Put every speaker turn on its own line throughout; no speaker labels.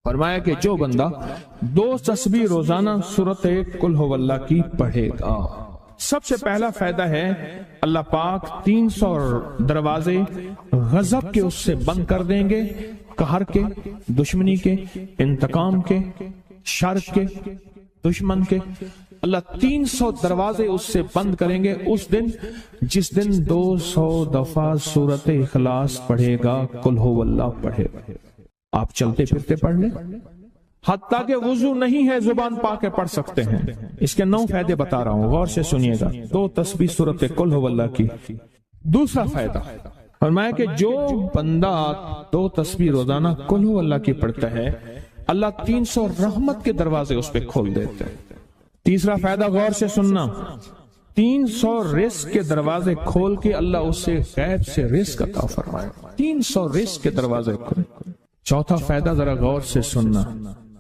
فرمایا کہ جو بندہ 2 تسبیح روزانہ سورت قل ہو اللہ کی پڑھے گا، سب سے پہلا فائدہ ہے اللہ پاک 300 دروازے غضب کے اس سے بند کر دیں گے، قہر کے، دشمنی کے، انتقام کے، شر کے، دشمن کے۔ اللہ 300 دروازے اس سے بند کریں گے اس دن جس دن 200 دفعہ سورت اخلاص پڑھے گا، قل ہو اللہ پڑھے گا۔ آپ چلتے پھرتے پڑھ لیں، حتیٰ کہ وضو نہیں ہے زبان پاک کے پڑھ سکتے ہیں۔ اس کے 9 فائدے بتا رہا ہوں، غور سے سنیے گا۔ 2 تسبیح سورت قل ہو اللہ کی۔ دوسرا فائدہ فرمایا کہ جو بندہ 2 تسبیح روزانہ قل ہو اللہ کی پڑھتا ہے، اللہ 300 رحمت کے دروازے اس پہ کھول دیتے ہیں۔ تیسرا فائدہ غور سے سننا، 300 رزق کے دروازے کھول کے اللہ اس سے غیب سے رزق عطا فرمائے، 300 رزق کے دروازے کھول۔ چوتھا فائدہ ذرا غور سے سننا،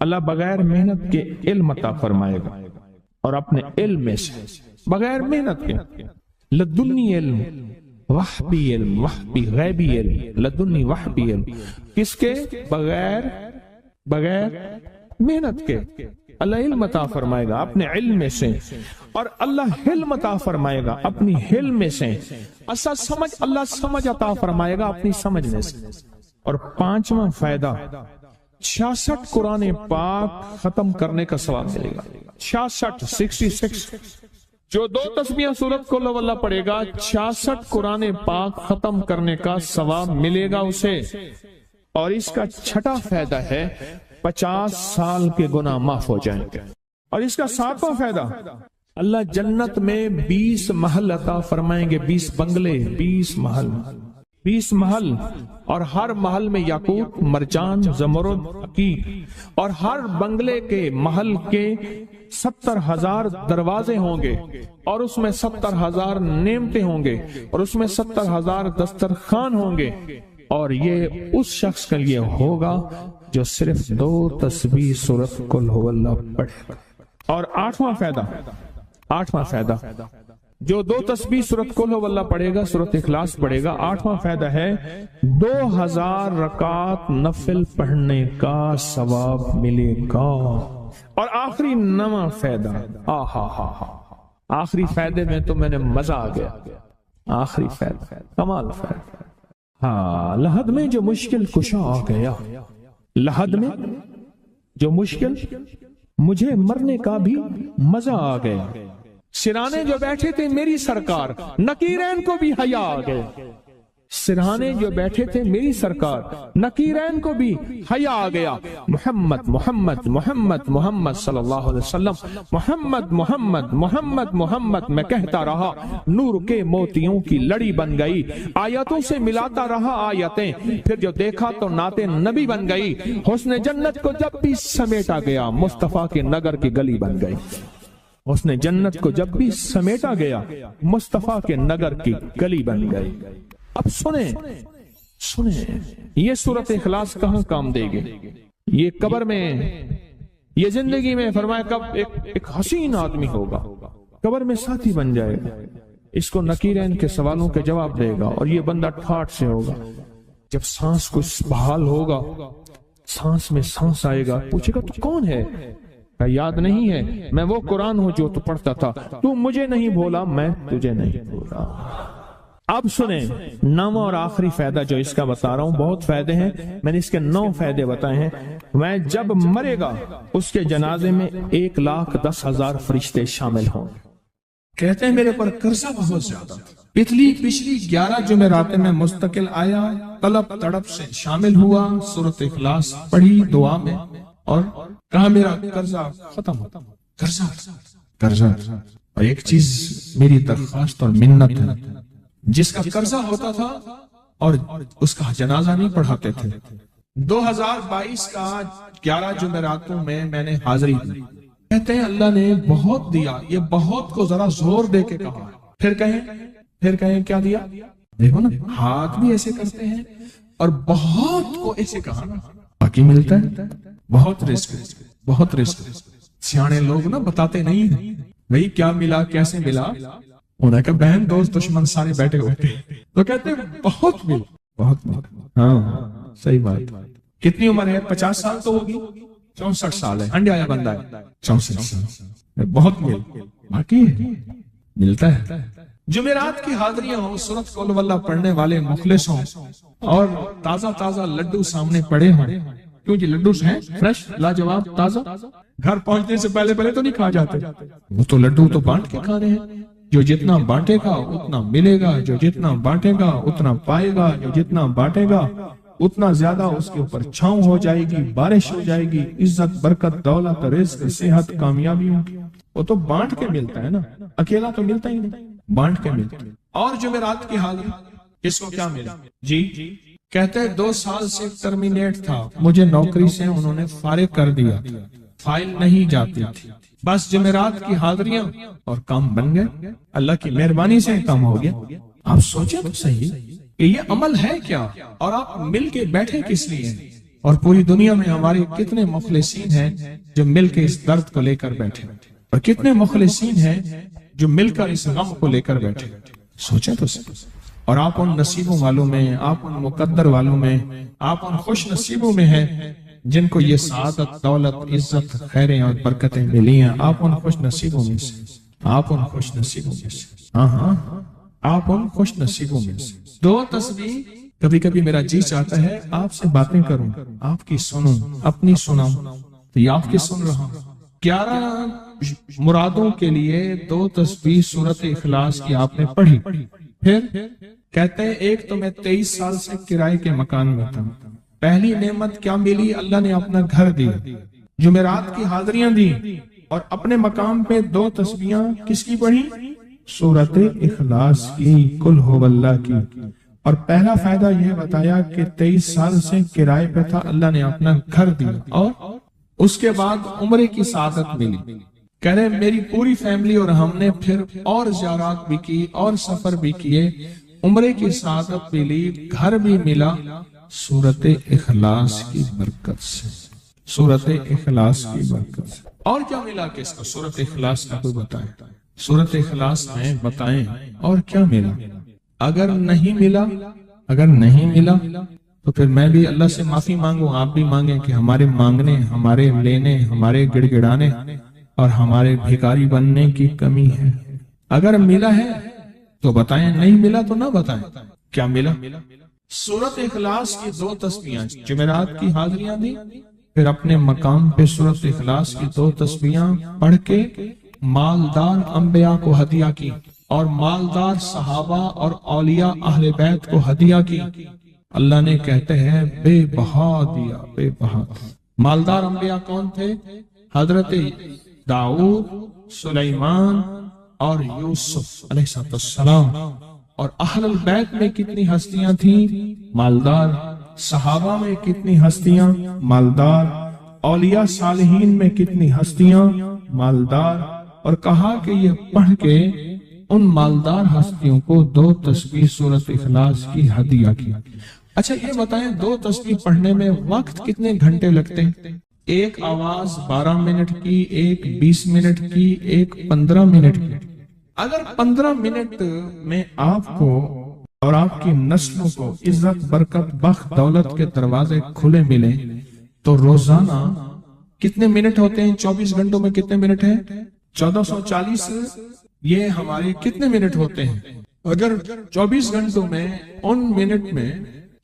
اللہ بغیر محنت کے علم عطا فرمائے گا، اور اپنے علم میں سے بغیر محنت کے، لدنی علم، وحبی علم، وحبی غیبی علم، لدنی وحبی علم، کس کے؟ بغیر محنت کے اللہ علم عطا فرمائے گا اپنے علم میں سے، اور اللہ حلم عطا فرمائے گا اپنی حلم میں سے، اللہ سمجھ عطا فرمائے گا اپنی سمجھ میں سے۔ اور 5واں فائدہ 66 قرآن پاک ختم کرنے کا ثواب ملے گا۔ 66 جو 2 تسبیح سورت قل ہو اللہ پڑھے گا، 66 قرآن پاک ختم کرنے کا ثواب ملے گا اسے۔ اور اس کا 6واں فائدہ ہے 50 سال کے گناہ معاف ہو جائیں گے۔ اور اس کا 7واں فائدہ، اللہ جنت میں 20 محل عطا فرمائیں گے، 20 بنگلے، 20 محل، اور ہر محل میں یاقوت، مرجان، زمرد، عقیق، اور ہر بنگلے کے محل کے 70,000 دروازے ہوں گے، اور اس میں 70,000 نعمتیں ہوں گے، اور اس میں 70,000 دسترخوان ہوں گے، اور یہ اس شخص کے لیے ہوگا جو صرف 2 تسبیح سورت قل ہو اللہ پڑھے۔ اور 8واں فائدہ جو 2 تسبیح سورت قل ہو اللہ پڑھے گا، سورت اخلاص پڑھے گا، 8واں فائدہ ہے 2000 رکعت نفل پڑھنے کا ثواب ملے گا۔ اور آخری 9واں فائدہ، آخری فائدے میں تو میں نے مزہ آ گیا، آخری فائدہ کمال فائدہ۔ لحد میں جو مشکل کشا آ گیا، لحد میں جو مشکل، مجھے مرنے کا بھی مزہ آ گیا۔ سرہانے جو بیٹھے تھے میری سرکار، نکیرین کو بھی حیا آ گئے۔ سرہانے جو بیٹھے تھے میری سرکار، نکیرین کو بھی حیا آ گیا۔ محمد محمد محمد محمد صلی اللہ علیہ وسلم، محمد محمد محمد محمد میں کہتا رہا، نور کے موتیوں کی لڑی بن گئی، آیتوں سے ملاتا رہا آیتیں، پھر جو دیکھا تو نعت نبی بن گئی، حسن جنت کو جب بھی سمیٹا گیا، مصطفیٰ کے نگر کی گلی بن گئی۔ اس نے جنت کو جب بھی سمیٹا گیا، مصطفیٰ کے نگر کی گلی بن گئی۔ اب سنیں یہ سورت اخلاص کہاں کام دے گی؟ یہ قبر میں، یہ زندگی میں، فرمایا کب ایک حسین آدمی ہوگا، قبر میں ساتھی بن جائے گا، اس کو نکیرین کے سوالوں کے جواب دے گا، اور یہ بندہ ٹھاٹ سے ہوگا۔ جب سانس کچھ بحال ہوگا، سانس میں سانس آئے گا، پوچھے گا تو کون ہے؟ یاد نہیں ہے، میں وہ قرآن ہوں جو تو پڑھتا تھا، تو مجھے نہیں بھولا، میں تجھے نہیں بھولا۔ اب سنیں 9واں اور آخری فائدہ جو اس کا بتا رہا ہوں، بہت فائدے ہیں، میں نے اس کے 9 فائدے بتائے ہیں۔ میں جب مرے گا اس کے جنازے میں 1,10,000 فرشتے شامل ہوں۔ کہتے ہیں میرے پر قرضہ بہت زیادہ، پچھلی 11 جمعراتیں میں مستقل آیا، طلب تڑپ سے شامل ہوا، سورت اخلاص پڑھی دعا میں، اور کہا میرا قرضہ ختم ہوتا، قرضہ۔ اور ایک چیز میری درخواست اور منت ہے، جس کا قرضہ ہوتا تھا اور اس کا جنازہ نہیں پڑھاتے تھے، 2022 کا 11 جمعراتوں میں نے حاضری دی۔ کہتے ہیں اللہ نے بہت دیا، یہ بہت کو ذرا زور دے کے کہا، پھر کہیں کیا دیا؟ دیکھو نا، ہاتھ بھی ایسے کرتے ہیں اور بہت کو ایسے کہا، باقی ملتا ہے، بہت رزق۔ سیانے لوگ نا بتاتے نہیں ہیں بھئی کیا ملا، کیسے ملا، انہیں کہ بہن دوست دشمن سارے بیٹھے ہوتے ہیں تو کہتے ہیں بہت مل۔ ہاں صحیح بات، کتنی عمر ہے؟ 50 سال تو ہوگی، 64 سال ہے، ہنڈے آیا بندہ ہے، 64 سال بہت باقی ہے، ملتا ہے۔ جمعرات کی حاضریاں ہوں، سورۃ قل ہو اللہ پڑھنے والے مخلص ہوں، اور تازہ تازہ لڈو سامنے پڑے ہوں، کیوں جی لڈو ہیں فریش لاجواب تازہ، گھر پہنچنے سے پہلے پہلے تو نہیں کھا جاتے، وہ تو لڈو تو بانٹ کے کھانے ہیں، جو جتنا بانٹے گا اتنا ملے گا، جو جتنا بانٹے گا اتنا پائے گا، جو جتنا بانٹے گا اتنا زیادہ اس کے اوپر چھاؤں ہو جائے گی، بارش ہو جائے گی، عزت برکت دولت رزق صحت کامیابیوں کی، وہ تو بانٹ کے ملتا ہے نا، اکیلا تو ملتا ہی نہیں، بانٹ کے ملتا ہے۔ اور جمعرات کی حاضری اس کو کیا ملا؟ جی کہتے ہیں 2 سال سے ٹرمینیٹ تھا، مجھے نوکری سے انہوں نے فارغ کر دیا تھا، فائل نہیں جاتی تھی، بس جمعرات کی حاضریاں اور کام بن گئے، اللہ کی مہربانی سے کام ہو گیا۔ آپ سوچیں تو صحیح کہ یہ عمل ہے کیا، اور آپ مل کے بیٹھے کس لیے ہیں، اور پوری دنیا میں ہمارے کتنے مخلصین ہیں جو مل کے اس درد کو لے کر بیٹھے، اور کتنے مخلصین ہیں جو مل کر اس غم کو لے کر بیٹھے، سوچیں تو صحیح۔ اور آپ ان نصیبوں والوں میں، آپ ان مقدر والوں میں، آپ ان خوش نصیبوں میں ہیں جن کو یہ سعادت دولت عزت خیریں اور برکتیں ملی ہیں، آپ ان خوش نصیبوں میں سے، آپ ان خوش نصیبوں میں سے، ہاں آپ ان خوش نصیبوں میں سے۔ 2 تسبیح کبھی کبھی میرا جی چاہتا ہے آپ سے باتیں کروں، آپ کی سنوں، اپنی سناؤں، تو یہ آپ کی سن رہا ہوں۔ 11 مرادوں کے لیے 2 تسبیح سورۃ اخلاص کی آپ نے پڑھی، پھر کہتے ہیں ایک تو میں 23 سال سے کرائے کے مکان میں تھا، پہلی نعمت کیا ملی؟ اللہ نے اپنا گھر دیا، جمعرات کی حاضریاں دی، اور اپنے مقام پہ 2 تسبیحاں کس کی پڑھی؟ سورۃ اخلاص کی، قل ہو اللہ کی۔ اور پہلا فائدہ یہ بتایا کہ 23 سال سے کرائے پہ تھا، اللہ نے اپنا گھر دیا، اور اس کے بعد عمرے کی سعادت ملی۔ کہہ رہے میری پوری فیملی اور ہم نے پھر اور زیارات بھی کی اور سفر بھی کیے، عمرے کی سعادت ملی، گھر بھی ملا، سورۃ اخلاص کی برکت سے، سورۃ اخلاص کی برکت سے۔ اور کیا ملا کس کو؟ سورۃ اخلاص کا کوئی بتائے، سورۃ اخلاص میں بتائیں اور کیا ملا؟ اگر نہیں ملا تو پھر میں بھی اللہ سے معافی مانگوں، آپ بھی مانگیں کہ ہمارے مانگنے، ہمارے لینے، ہمارے گڑ گڑانے اور ہمارے بھکاری بننے کی کمی ہے۔ اگر ملا ہے تو بتائیں، نہیں ملا تو نہ بتائیں کیا ملا۔ سورۃ اخلاص کی 2 تسبیحاں، جمعرات کی حاضریاں دی، پھر اپنے مقام پہ سورۃ اخلاص کی 2 تسبیحاں پڑھ کے مالدار انبیاء کو ہدیہ کی، اور مالدار صحابہ اور اولیاء اہل بیت کو ہدیہ کی۔ اللہ نے کہتے ہیں بے بہا دیا، بے بہا۔ مالدار انبیاء کون تھے؟ حضرت داؤد، سلیمان اور یوسف علیہ السلام۔ اور اہل البیت میں کتنی ہستیاں تھیں؟ مالدار۔ صحابہ میں کتنی ہستیاں؟ مالدار۔ اولیاء صالحین میں کتنی ہستیاں؟ مالدار۔ اور کہا کہ یہ پڑھ کے ان مالدار ہستیوں کو 2 تسبیح سورۃ اخلاص کی ہدیہ کی۔ اچھا یہ بتائیں 2 تسبیح پڑھنے میں وقت کتنے گھنٹے لگتے ہیں؟ ایک آواز 12 منٹ کی، ایک 20 منٹ کی، ایک 15 منٹ کی۔ اگر 15 منٹ میں آپ کو اور آپ کی نسلوں کو عزت برکت بخت دولت کے دروازے کھلے ملیں تو روزانہ کتنے منٹ ہوتے ہیں؟ 24 گھنٹوں میں کتنے منٹ ہیں؟ 1440۔ یہ ہمارے کتنے منٹ ہوتے ہیں؟ اگر 24 گھنٹوں میں ان منٹ میں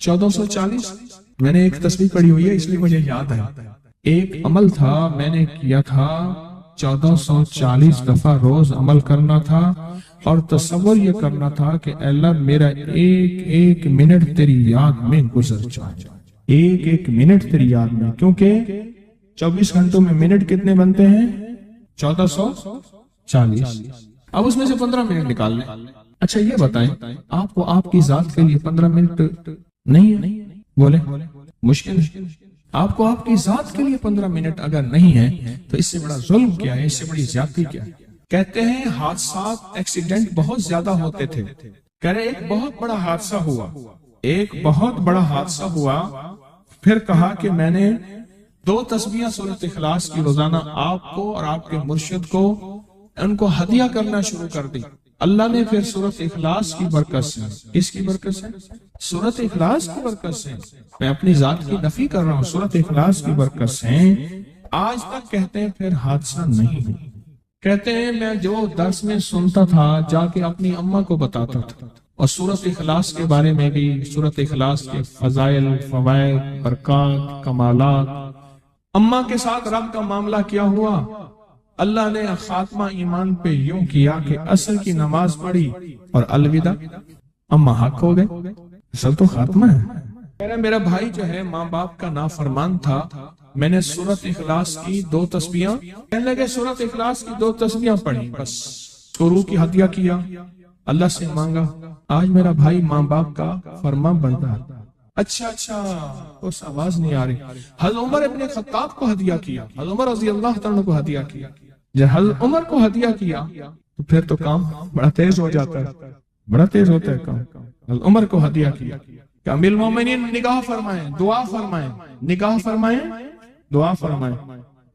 1440، میں نے ایک تسبیح پڑھی ہوئی ہے اس لیے مجھے یاد ہے، ایک عمل تھا میں نے کیا تھا، 1440 دفعہ روز عمل کرنا تھا، اور تصور یہ کرنا تھا کہ اے اللہ میرا ایک ایک منٹ تیری یاد میں گزر جائے، ایک ایک منٹ تیری یاد میں، کیونکہ 24 گھنٹوں میں منٹ کتنے بنتے ہیں؟ 1440۔ اب اس میں سے 15 منٹ نکال لیں۔ اچھا یہ بتائیں آپ کو آپ کی ذات کے لیے 15 منٹ نہیں ہے؟ بولے مشکل ہے۔ آپ کو آپ کی ذات کے لیے 15 منٹ اگر نہیں ہے تو اس سے بڑا ظلم کیا ہے، اس سے بڑی زیادتی کیا ہے؟ کہتے ہیں حادثات ایکسیڈنٹ بہت زیادہ ہوتے تھے، کہہ رہے ایک بہت بڑا حادثہ ہوا، ایک بہت بڑا حادثہ ہوا، پھر کہا کہ میں نے 2 تسبیحاں سورۃ اخلاص کی روزانہ آپ کو اور آپ کے مرشد کو ان کو ہدیہ کرنا شروع کر دی۔ اللہ نے پھر سورۃ اخلاص کی برکت سے، کس کی برکت سے؟ سورۃ اخلاص کی برکت سے، میں اپنی ذات کی نفی کر رہا ہوں، سورۃ اخلاص کی برکت سے آج تک کہتے ہیں پھر حادثہ نہیں ہوا۔ کہتے ہیں میں جو درس میں سنتا تھا جا کے اپنی اماں کو بتاتا تھا، اور سورۃ اخلاص کے بارے میں بھی، سورۃ اخلاص کے فضائل، فوائد، برکات، کمالات، اماں کے ساتھ رب کا معاملہ کیا ہوا۔ اللہ نے خاتمہ ایمان پہ یوں کیا کہ عصر کی نماز پڑھی اور الوداع، اماں حق ہو گئے، اصل تو خاتمہ ہے۔ میرا بھائی جو ہے ماں باپ کا نافرمان تھا، میں نے سورۃ اخلاص کی 2 تسبیحاں، کہنے لگے سورۃ اخلاص کی 2 تسبیحاں پڑھی، بس شروع کی ہدیہ کیا، اللہ سے مانگا، آج میرا بھائی ماں باپ کا فرما بردار۔ اچھا اس آواز نہیں آ رہی۔ حضرت عمر ابن خطاب کو ہدیہ کیا، حضرت عمر رضی اللہ تعالیٰ کو ہدیہ کیا، جب حضرت عمر کو ہدیہ کیا تو پھر تو کام بڑا تیز ہو جاتا ہے، بڑا تیز ہوتا ہے کام۔ حضرت عمر کو ہدیہ کیا کہ امیر المومنین نگاہ فرمائیں، دعا فرمائیں، نگاہ فرمائیں، دعا فرمائیں،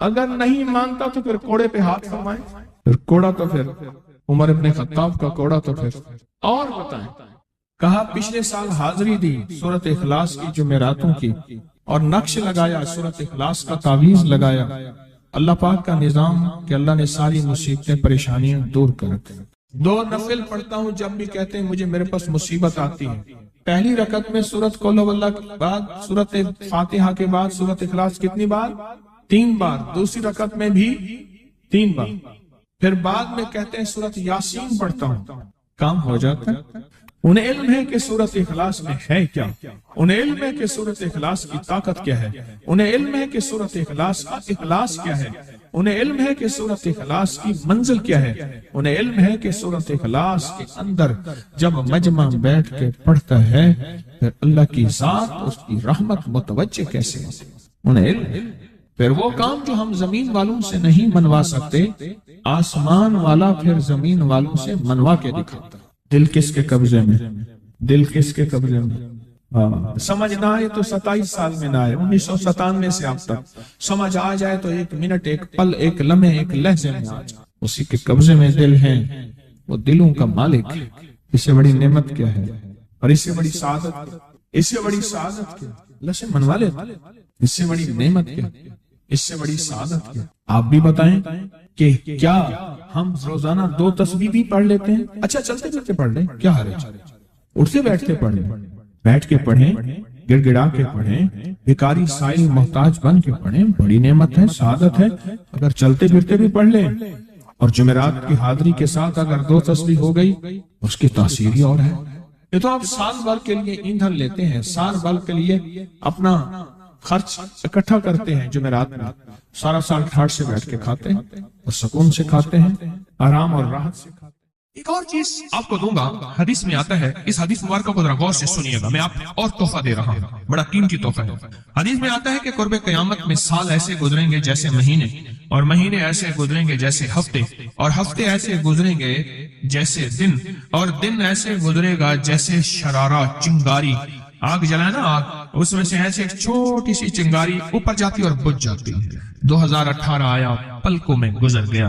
اگر نہیں مانتا تو پھر کوڑے پہ ہاتھ فرمائیں، پھر کوڑا تو پھر عمر ابن خطاب کا کوڑا تو پھر اور بتائیں۔ کہا پچھلے سال حاضری دی سورۃ اخلاص کی جمعراتوں کی، اور نقش لگایا سورۃ اخلاص کا، تعویذ لگایا، اللہ پاک کا نظام کہ اللہ نے ساری مصیبتیں پریشانیاں دور کر رکھی۔ 2 نفل پڑھتا ہوں جب بھی کہتے ہیں مجھے میرے پاس مصیبت آتی ہے۔ پہلی رکعت میں سورۃ قل هو اللہ کے بعد، سورۃ فاتحہ کے بعد سورۃ اخلاص کتنی بار؟ 3 بار۔ دوسری رکعت میں بھی 3 بار۔ پھر بعد میں کہتے ہیں سورۃ یاسین پڑھتا ہوں، کام ہو جاتا ہے۔ انہیں علم ہے کہ سورۃ اخلاص میں ہے کیا، انہیں علم ہے کہ سورۃ اخلاص کی طاقت کیا ہے، انہیں علم ہے کہ سورۃ اخلاص کا اخلاص کیا ہے، انہیں علم ہے کہ سورۃ اخلاص کی منزل کیا ہے، انہیں علم ہے کہ سورۃ اخلاص کے اندر جب مجمع بیٹھ کے پڑھتا ہے پھر اللہ کی ذات، اس کی رحمت متوجہ کیسے ہے، انہیں علم۔ پھر وہ کام جو ہم زمین والوں سے نہیں منوا سکتے، آسمان والا پھر زمین والوں سے منوا کے دکھاتا۔ دل کس کے قبضے میں؟ دل کس کے قبضے میں؟ سمجھ نہ آئے تو 27 سال میں نہ آئے، 1997 سے اب تک سمجھ آ جائے تو 1 منٹ، 1 پل، 1 لمحے، 1 لہجے میں آ جائے، اسی کے قبضے میں دل ہیں، وہ دلوں کا مالک۔ اس سے بڑی نعمت کیا ہے، اور اس سے بڑی سعادت، اس سے بڑی سعادت کیا؟ اللہ سے منوا لے، اس سے بڑی نعمت کیا، اس سے بڑی سعادت کیا؟ آپ بھی بتائیں کہ کیا ہم روزانہ 2 تسبیح بھی پڑھ لیتے ہیں؟ اچھا چلتے پھرتے پڑھ لیں، کیا حرج؟ اٹھتے بیٹھتے پڑھ لیں، بیٹھ کے پڑھیں، گڑ گڑا کے پڑھیں، بھکاری سائل محتاج بن کے پڑھیں، بڑی نعمت ہے، سعادت ہے۔ اگر چلتے پھرتے بھی پڑھ لیں، اور جمعرات کی حاضری کے ساتھ اگر 2 تسبیح ہو گئی، اس کی تاثیر ہی اور ہے۔ یہ تو آپ سال بھر کے لیے ایندھن لیتے ہیں، سال بھر کے لیے اپنا خرچ اکٹھا کرتے ہیں، جمعرات میں سارا سال ٹھاٹ سے بیٹھ کے کھاتے ہیں، اور سکون سے کھاتے ہیں، آرام اور راحت سے کھاتے ہیں۔
ایک اور چیز آپ کو دوں گا، حدیث میں آتا ہے، اس حدیث مبارکہ کو ذرا غور سے سنیے گا، میں آپ اور تحفہ دے رہا ہوں، بڑا قیمتی تحفہ ہے۔ حدیث میں آتا ہے کہ قرب قیامت میں سال ایسے گزریں گے جیسے مہینے، اور مہینے ایسے گزریں گے جیسے ہفتے، اور ہفتے ایسے گزریں گے جیسے دن، اور دن ایسے گزرے گا جیسے شرارہ، چنگاری، آگ جلائے نا آگ، اس میں سے ایسے ایک چھوٹی سی چنگاری اوپر جاتی اور بجھ جاتی۔ 2018 آیا، پلکوں میں گزر گیا،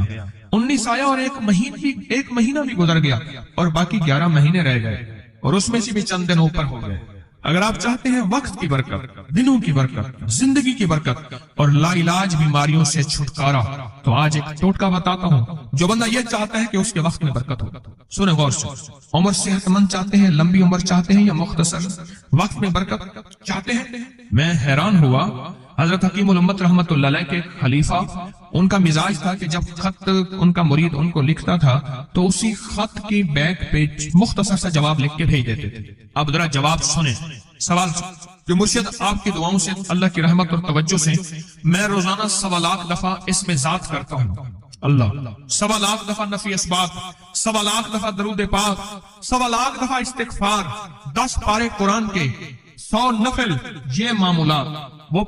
19 آیا اور ایک مہینہ بھی گزر گیا، اور باقی 11 مہینے رہ گئے، اور اس میں سے بھی چند دن اوپر ہو گئے۔ اگر آپ چاہتے ہیں وقت کی برکت، دنوں کی برکت، زندگی کی برکت اور لا علاج بیماریوں سے چھٹکارا، تو آج ایک ٹوٹکا بتاتا ہوں۔ جو بندہ یہ چاہتا ہے کہ اس کے وقت میں برکت ہو، سنیں غور سے، عمر صحت مند چاہتے ہیں، لمبی عمر چاہتے ہیں، یا مختصر وقت میں برکت چاہتے ہیں؟ میں حیران ہوا، حضرت حکیم الامت رحمت اللہ علیہ کے خلیفہ، ان کا مزاج تھا کہ جب خط ان کا مرید ان کو لکھتا تھا تو اسی خط کی بیک پہ مختصر سا جواب لکھ کے بھیج دیتے تھے۔ اب ذرا جواب سنیں، سوال جو مرشد آپ کی دعاؤں سے، اللہ کی رحمت اور توجہ سے میں روزانہ 1.25 لاکھ دفعہ اس میں ذات کرتا ہوں، اللہ 1.25 لاکھ دفعہ نفی اسبات، 1.25 لاکھ دفعہ درود پاک، 1.25 لاکھ دفعہ استغفار، 10 پارے قرآن کے، 100 نفل، یہ معمولات وہ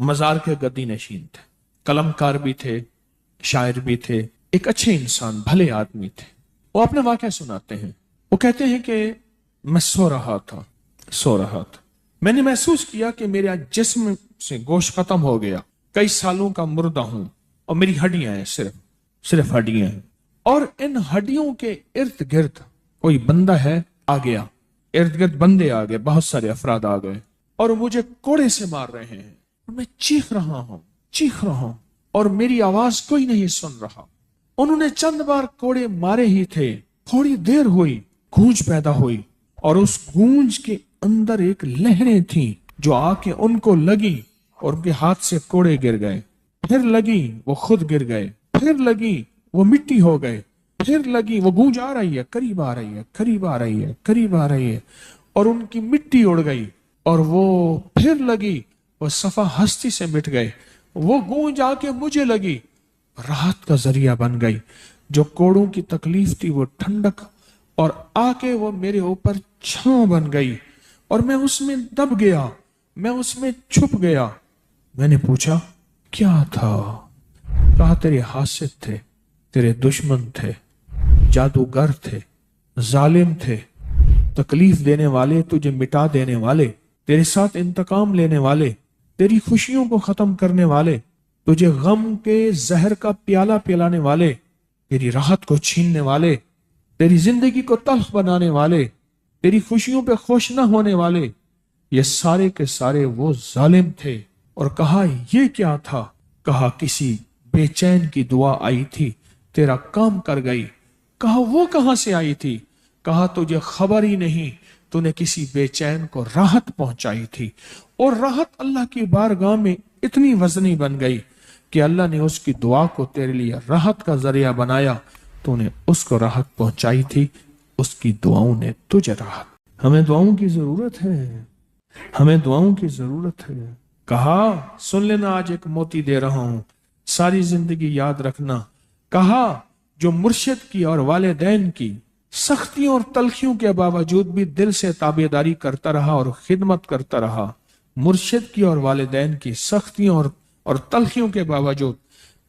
مزار کے گدی نشین تھے، قلم کار بھی تھے، شاعر بھی تھے، ایک اچھے انسان، بھلے آدمی تھے۔ وہ اپنے واقعہ سناتے ہیں۔ وہ کہتے ہیں کہ میں سو رہا تھا، میں نے محسوس کیا کہ میرے جسم سے گوشت ختم ہو گیا، کئی سالوں کا مردہ ہوں، اور میری ہڈیاں ہیں، صرف ہڈیاں ہیں، اور ان ہڈیوں کے ارد گرد کوئی بندہ ہے آ گیا، ارد گرد بندے آ گئے، بہت سارے افراد آ گئے، اور مجھے کوڑے سے مار رہے ہیں، میں چیخ رہا ہوں اور میری آواز کوئی نہیں سن رہا۔ انہوں نے چند بار کوڑے مارے ہی تھے، تھوڑی دیر ہوئی، گونج پیدا ہوئی، اور اس گونج کے اندر ایک لہریں تھیں جو آ کے ان کو لگی اور ان کے ہاتھ سے کوڑے گر گئے، پھر لگی وہ خود گر گئے، پھر لگی وہ مٹی ہو گئے، پھر لگی وہ گونج آ رہی ہے، قریب آ رہی ہے، اور ان کی مٹی اڑ گئی، اور وہ پھر لگی وہ صفا ہستی سے مٹ گئے، وہ گونج آ کے مجھے لگی، راحت کا ذریعہ بن گئی، جو کوڑوں کی تکلیف تھی وہ ٹھنڈک، اور آ کے وہ میرے اوپر چھاؤں بن گئی، اور میں اس میں دب گیا، میں اس میں چھپ گیا۔ میں نے پوچھا کیا تھا؟ کہا تیرے حاسد تھے، تیرے دشمن تھے، جادوگر تھے، ظالم تھے، تکلیف دینے والے، تجھے مٹا دینے والے، تیرے ساتھ انتقام لینے والے، تیری خوشیوں کو ختم کرنے والے، تجھے غم کے زہر کا پیالہ پلانے والے، تیری راحت کو چھیننے والے، تیری زندگی کو تلخ بنانے والے، تیری خوشیوں پہ خوش نہ ہونے والے، یہ سارے کے سارے وہ ظالم تھے۔ اور کہا یہ کیا تھا؟ کہا کسی بے چین کی دعا آئی تھی، تیرا کام کر گئی۔ کہا وہ کہاں سے آئی تھی؟ کہا تجھے خبر ہی نہیں، تو نے کسی بے چین کو راحت پہنچائی تھی، اور راحت اللہ کی بارگاہ میں اتنی وزنی بن گئی کہ اللہ نے اس کی دعا کو تیرے لیے راحت کا ذریعہ بنایا، تو نے اس کو راحت پہنچائی تھی، اس کی دعاؤں نے تجھے راحت۔ ہمیں دعاؤں کی ضرورت ہے، کہا سن لینا، آج ایک موتی دے رہا ہوں، ساری زندگی یاد رکھنا۔ کہا جو مرشد کی اور والدین کی سختیوں اور تلخیوں کے باوجود بھی دل سے تابعداری کرتا رہا اور خدمت کرتا رہا، مرشد کی اور والدین کی سختیوں اور تلخیوں کے باوجود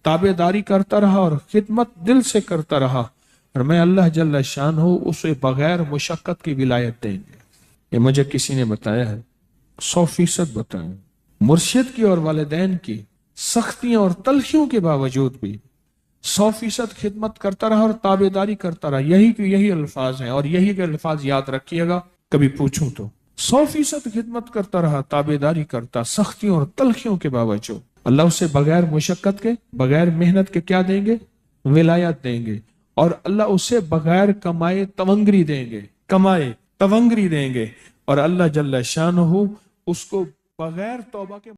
تابعداری کرتا رہا اور خدمت دل سے کرتا رہا، اور میں اللہ جل شانہ اسے بغیر مشقت کی ولایت دیں گے۔ یہ مجھے کسی نے بتایا ہے، 100% بتایا۔ مرشد کی اور والدین کی سختیاں اور تلخیوں کے باوجود بھی 100% خدمت کرتا رہا اور تابعداری کرتا رہا۔ یہی الفاظ ہیں، اور یہی کے الفاظ یاد رکھیے گا کبھی پوچھوں تو۔ 100% خدمت کرتا رہا، تابعداری کرتا، سختیوں اور تلخیوں کے باوجود۔ اللہ اسے بغیر مشقت کے، بغیر محنت کے کیا دیں گے؟ ولایت دیں گے، اور اللہ اسے بغیر کمائے تونگری دیں گے، اور اللہ جل شانہ اس کو بغیر توبہ کے